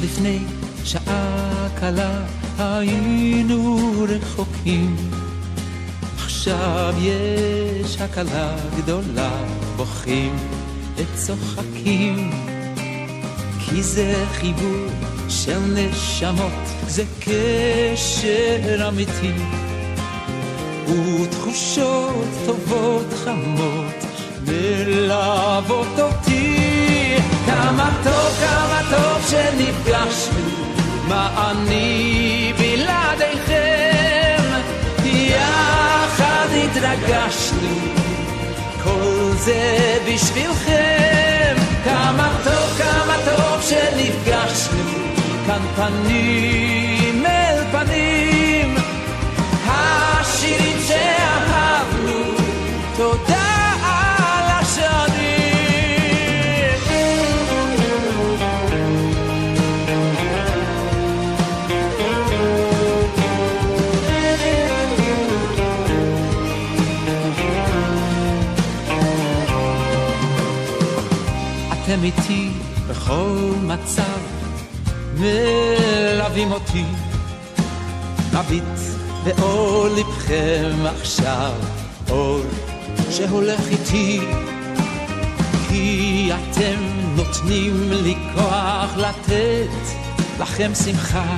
לפני שעה קלה היינו רחוקים, עכשיו יש הקלה גדולה, בוכים וצוחקים, כי זה חיבור של נשמות, זה קשר אמיתי, ותחושות טובות חמות מלוות אותי. כמה טוב שנפגשנו, מה אני בלעדיכם, יחד התרגשנו, כל זה בשבילכם. כמה טוב שנפגשנו, כאן פנים אל פנים, השירים שאהבנו, תודה על השנים. אתם איתי בכל מצב, מלווים אותי, מביט באור לבכם עכשיו, אור שהולך איתי, כי אתם נותנים לי כוח לתת לכם שמחה,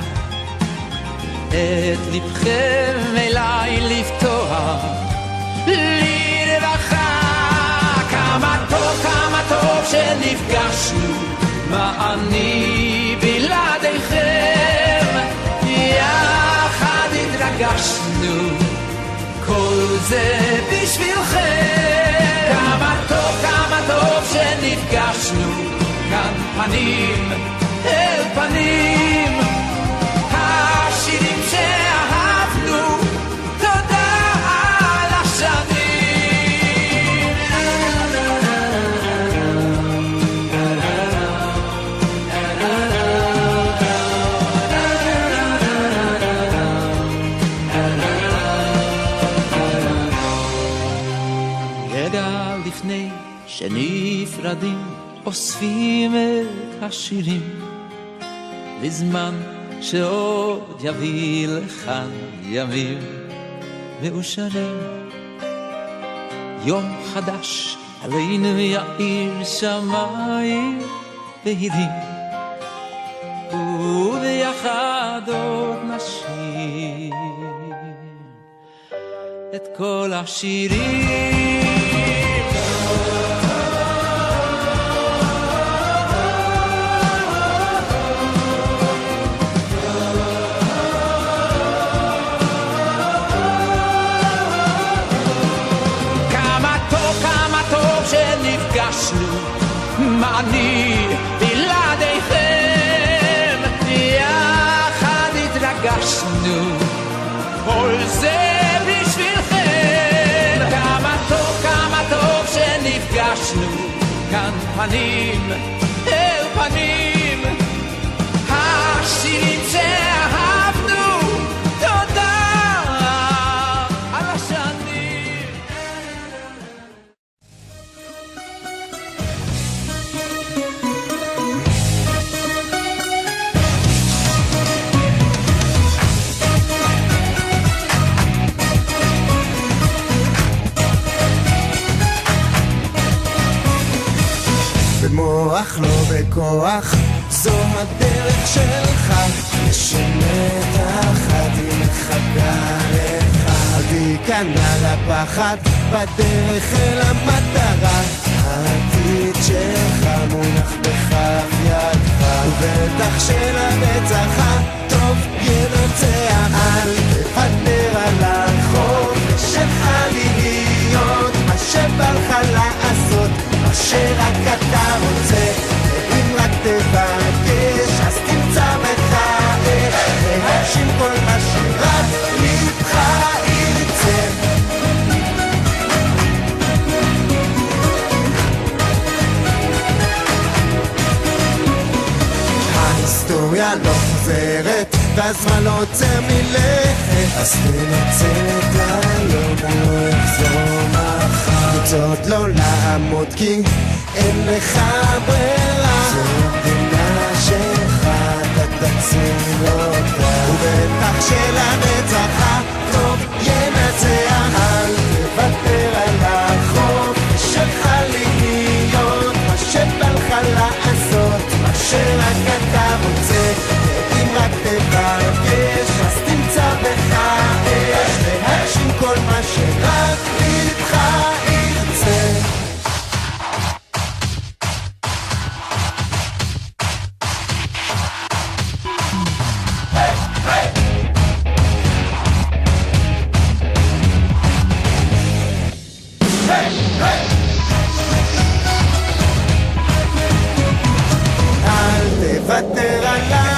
את לבכם אליי לפתוח לי רווחה. כמה טוב שנפגשנו, מה אני בלעדיכם, יחד התרגשנו, כל זה בשבילכם. כמה טוב שנפגשנו, כאן פנים אל פנים, השירים שאהבנו, תודה על השנים. לפני שנפרדים אוספים את השירים, בזמן שעוד יביא לכאן ימים מאושרים. יום חדש עלינו יאיר שמיים בהירים, וביחד עוד נשיר את כל השירים. מה אני בלעדיכם, יחד התרגשנו, כל זה בשבילכם. כמה טוב שנפגשנו, כאן פנים אל פנים, השירים שאהבנו, תודה על השנים. במוח לא בכוח, זו הדרך שלך, לשנה את האחת היא מחכה לך. אל תיכנע לפחד, בדרך אל המטרה, העתיד שלך מונח בכף ידך, ובטח שלבצעך טוב ינצח. אל תוותר על החופש שלך להיות מה שבא לך לעשות, מה שרק אתה רוצה, ואם רק תבקש אז תמצא בך איך להגשים כל מה שרק לבך ירצה. ההיסטוריה לא חוזרת והזמן לא עוצר מלכת, אז תנצל את היום ולא יחזור מחר. רוצות לא לעמוד כי אין לך ברירה, זו המדינה שלך, שרק אתה רוצה, אם רק תבקש, אז תמצא בך אש, להגשים כל מה שרק לבך ירצה. אל תוותר עליי